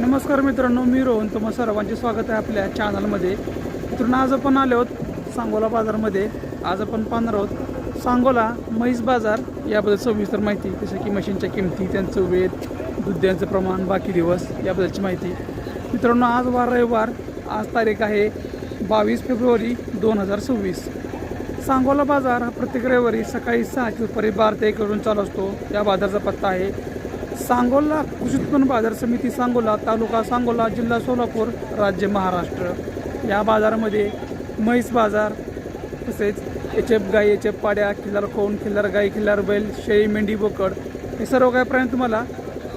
नमस्कार मित्रांनो, मी रोहन. तुम्हा सर्वांचे स्वागत आहे आपल्या चॅनलमध्ये. मित्रांनो, आज आपण आलो आहोत सांगोला बाजारमध्ये. आज आपण पाहणार आहोत सांगोला म्हैस बाजार याबद्दल सविस्तर माहिती, जसं की म्हशींच्या किमती, त्यांचं वेट, दुधाचं प्रमाण, बाकी दिवस याबद्दलची माहिती. मित्रांनो, आज वार रविवार, आज तारीख आहे 22 फेब्रुवारी 2026. सांगोला बाजार हा प्रत्येक रविवारी सकाळी 6 ते दुपारी 12 ते 1 वाजून चालू असतो. या बाजाराचा पत्ता आहे सांगोला कृषी उत्पन्न बाजार समिती, सांगोला, तालुका सांगोला, जिल्हा सोलापूर, राज्य महाराष्ट्र. या बाजारामध्ये म्हैस बाजार, तसेच एचएफ गाई, एचएफ पाड्या, खिल्लार खोंड, खिल्लार गाई, खिल्लार बैल, शेळी, मेंढी, बोकड हे सर्व काही प्राणी तुम्हाला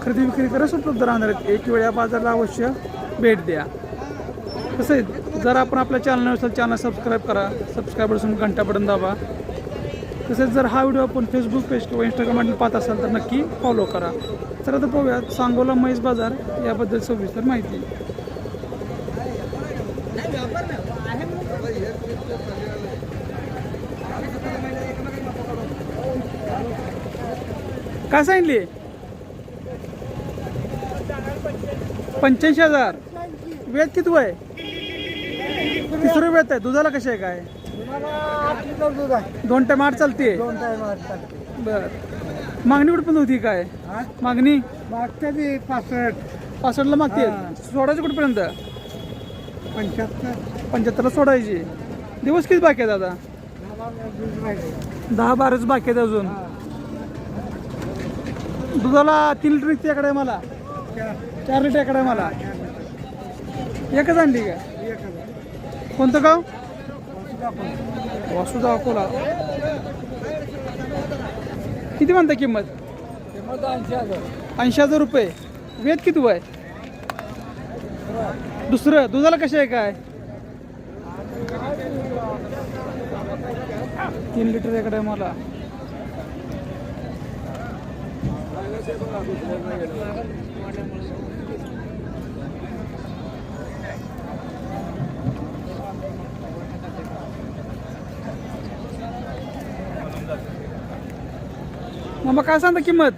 खरेदी विक्री करत उपलब्ध राहणार आहेत. एक वेळ या बाजाराला अवश्य भेट द्या. तसेच जर आपण आपल्या चॅनल असेल, चॅनल सबस्क्राईब करा, सबस्क्राईब असून घंटा बटन दाबा. तसेच जर हा व्हिडिओ आपण फेसबुक पेज किंवा इंस्टाग्रामवर पाहत असाल तर नक्की फॉलो करा. तर आता पाहूयात सांगोला म्हैस बाजार याबद्दल सविस्तर माहिती. काय सांगितले? 85,000. वेत किती आहे? तिसरं वेत आहे. दुधाला कसे आहे? काय 2 टाइम 8 चालते. बर, मागणी कुठपर्यंत होती? काय मागणी मागच्या ती 65ला मागते. सोडायची कुठपर्यंत? 75ला सोडायची. दिवस किती बाकी आहेत दादा? 10-12च बाकी आहेत अजून. दुधाला 3 लिटर निघते एकडे मला, 4 लिटर एकडे मला. एकच आणली का? कोणतं गाव? वासुदा, अकोला. किती म्हणता किंमत? 80,000 रुपये. वेत किती आहे? दुसरं. दुधाला कसे आहे? काय 3 लिटर एकडे मला. मग काय सांगता किंमत?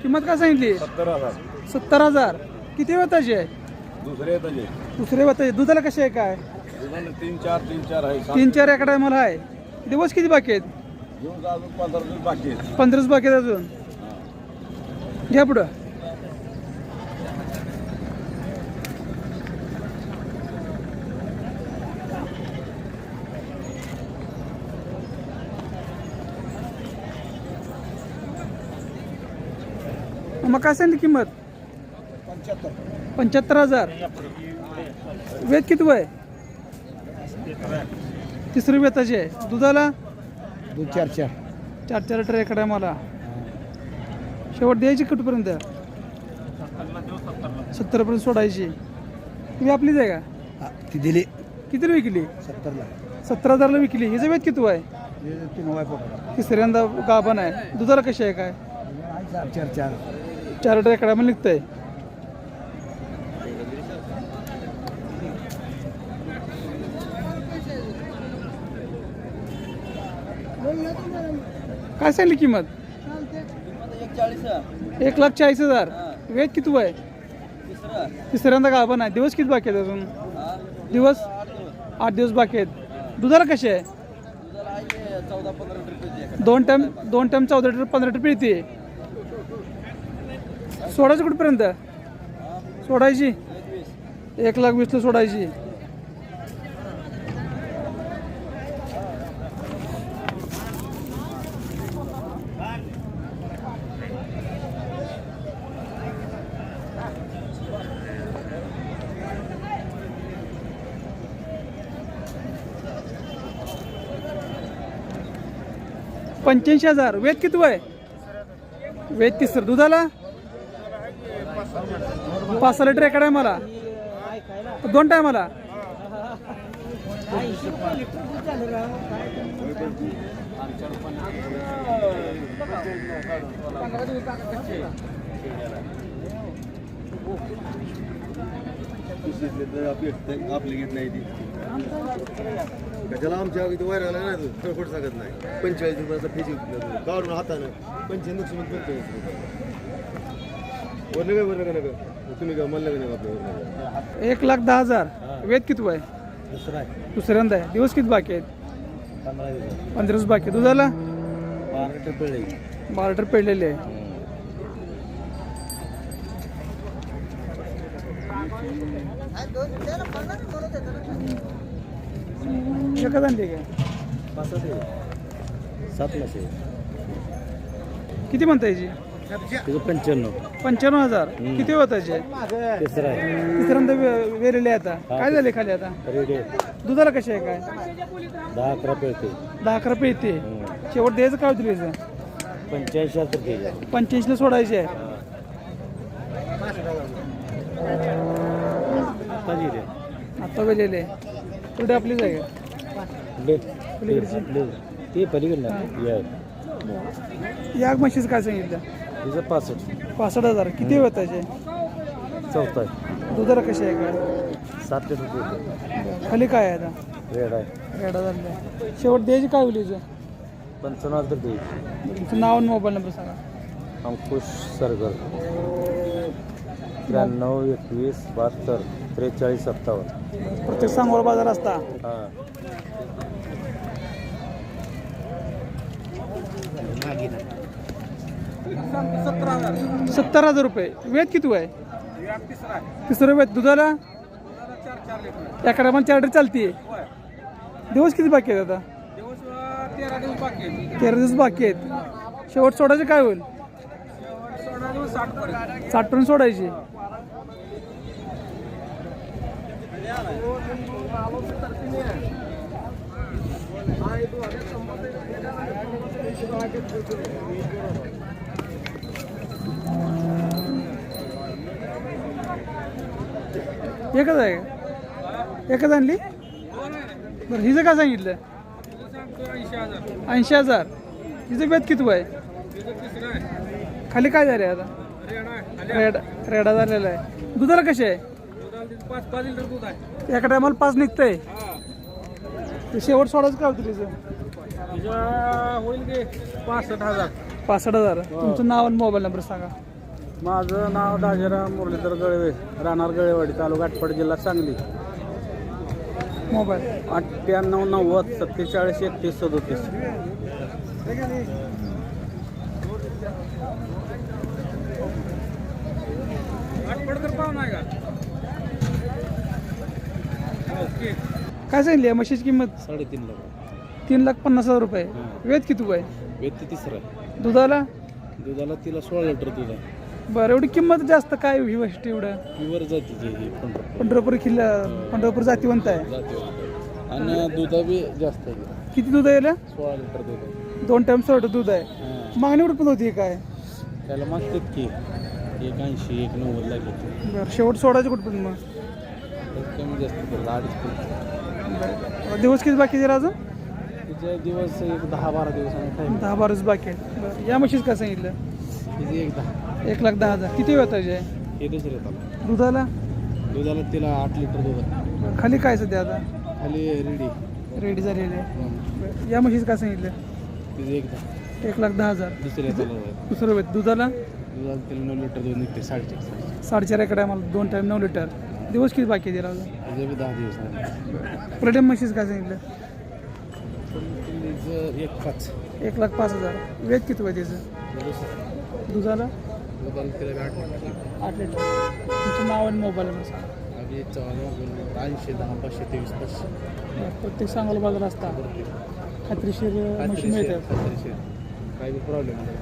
किंमत काय सांगितली? 70,000. किती वेताची आहे? दुसरे वेताची. दुधाला कशी आहे? काय 3-4 एकडे मला आहे. दिवस किती बाकी आहेत? 15 बाकी आहेत अजून. घ्या पुढं. मग काय सांगितली किंमत? 75,000. वेत किती आहे? तिसरी वेताची आहे. दुधाला 4 लिटर एकडे मला. शेवट द्यायची कुठपर्यंत? 70पर्यंत सोडायची. तुम्ही आपलीच आहे का? ती दिली कितीला विकली? 70,000ला विकली. हिचं वेत किती आहे? तिसऱ्यांदा गाभण आहे. दुधाला कशी आहे? काय 4 लिटर एकडे मला निघतंय. काय सांगली किंमत? 1,40,000. वेट किती आहे? तिसऱ्यांदा गाभण आहे. दिवस किती बाकी आहेत अजून? दिवस 8 दिवस बाकी आहेत. दुधाला कसे आहे? 2 टाइम 14 लिटर 15 लिटर पिळते. सोडायची कुठपर्यंत? सोडायची 1,20,000ला सोडायची. $85,000. वेत किती आहे? वेत तिसरं. दुधाला 5 लिटर एकडे आहे मला. 2 टायमाला. आपली घेत नाही ती त्याला आमच्या वैराला नाही खोट सांगत नाही. 45 रुपयाचा फेजी काढून हातानं 95 वर्ष वर नका तुम्ही काय म्हणलं का नाही आपल्यावर 1,10,000 वेद किती आहे? दुसरा आहे दुसऱ्यांदा आहे. दिवस किती बाकी आहेत? 15 दिवस 15 दिवस बाकी आहे. दुधाला 12 लिटर पिळे 12 लिटर पेडलेले आहे. एकच आणली काय? 7 लाख किती म्हणता याची? तिचं 95 95,000 किती होत याचे? तिसरा आहे तिसऱ्यांदा वेलेले आता काय झाले खाली आता? रेडी दुधाला कशी आहे काय? 10-11 पिळते 10-11 रुपये येते. शेवट द्यायचं काय होतं त्याचं? 85 85 ला सोडायचे आहे. आता वेलेले पुढे आपलीच आहे का? ते पलीकडलं या म्हशीचं काय सांगितलं? तिचं 65 65,000 किती होत त्याचे? चौथा आहे दुधाला कशी आहे काय? 7 लिटर खाली काय आहे आता? रेड आहे रेडा झालं. शेवट द्यायची काय होईल हिचं? 55 तर देईल तुमचं नाव आणि मोबाईल नंबर सांगा. अंकुश सरगर 93 21 72 43 57 प्रत्येक सांगोला बाजार असता. हां 70,000 रुपये. वेद किती आहे? तिसरं वेद. दुधाला एका टायमाला 4 लिटर चालते. दिवस किती बाकी आहेत आता? 13 दिवस बाकी आहेत. शेवट सोडायचे काय होईल? 60 पर्यंत सोडायची. एकच आहे का? एकच आणली? बरं हिचं काय सांगितलं? 80,000. हिचं वेद किती आहे? खाली काय झालं आता? रेडा झालेला आहे. दुधाला कशी आहे? 5 लिटर दूध आहे. एका टायमाला 5 निघतंय. ते शेवट सोडायचं काय होतं तिचं? तिच्या होईल की 65,000. 65,000. तुमचं नाव आणि मोबाईल नंबर सांगा. माझं नाव दाजीराव मुरलीधर गळवे, राहणार गळेवाडी, तालुका आटपाडी, जिल्हा सांगली. मोबाईल 98 90 47 31 37. आटपाडकर पाहुणा आहे का? ओके. काय सांगितली म्हशीची किंमत? 3.5 लाख 3,50,000 रुपये. वेद किती आहे? व्यक्ती तिसरा आहे दुधाला? दुधाला तिला 16 लिटर दूध आहे बरं एवढी किंमत जास्त काय ही गोष्ट एवढं? प्युअर जातीची ही पंढरपूर किल्ला पंढरपूर जातीवंत आहे. जातीवर आणि दुधा बी जास्त आहे किती दूध आहे याला? 16 लिटर दूध आहे 2 टाइम सोडतं दूध आहे. हां. मागणी एवढी पण होती काय? त्याला मागतात की 180 190 लागेल बरं शेवट सोडायचं कुठं पण मग? कमी जास्त केलं 2.5 बरं दिवस किती बाकी आहे अजून? तिचे दिवस एक 10-12 दिवसांनी टाईम 10-12 दिवस बाकी आहे. बरं या म्हशीच काय सांगितलं? तिचे एक 10 1,10,000. किती वेळ आहे? हे दुसरे येतात दुधाला? दुधाला तिला 8 लिटर दूध आहे बरं, खाली काय सध्या आता? खाली रेडी रेडी झालेली आहे. बरं, या म्हशीच काय सांगितलं? तिचे एक 10 1,10,000. दुसरे येतात दुसरं वेळ दुधाला? दुधाला तिला 9 लिटर दूध निघते 4.5 4.5 एका टायमाला 2 टाइम 9 लिटर. दिवस किती बाकी आहे अजून? तिचे बी 10 दिवस आहे प्लॅटिनम म्हशीच काय सांगितलं? तिचं 1.5 1,05,000. वेद किती आहे त्याचं? दुधाला? दुधाला तिला 8 लिटर 8 लिटर. तुमचं नाव आणि मोबाईल नंबर सांगा. आम्ही 80 10 523 500 प्रत्येक सांगोला बाजार असता खात्रीशीर म्हशी मिळतात. काही बी प्रॉब्लेम नाही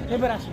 हे बरं असं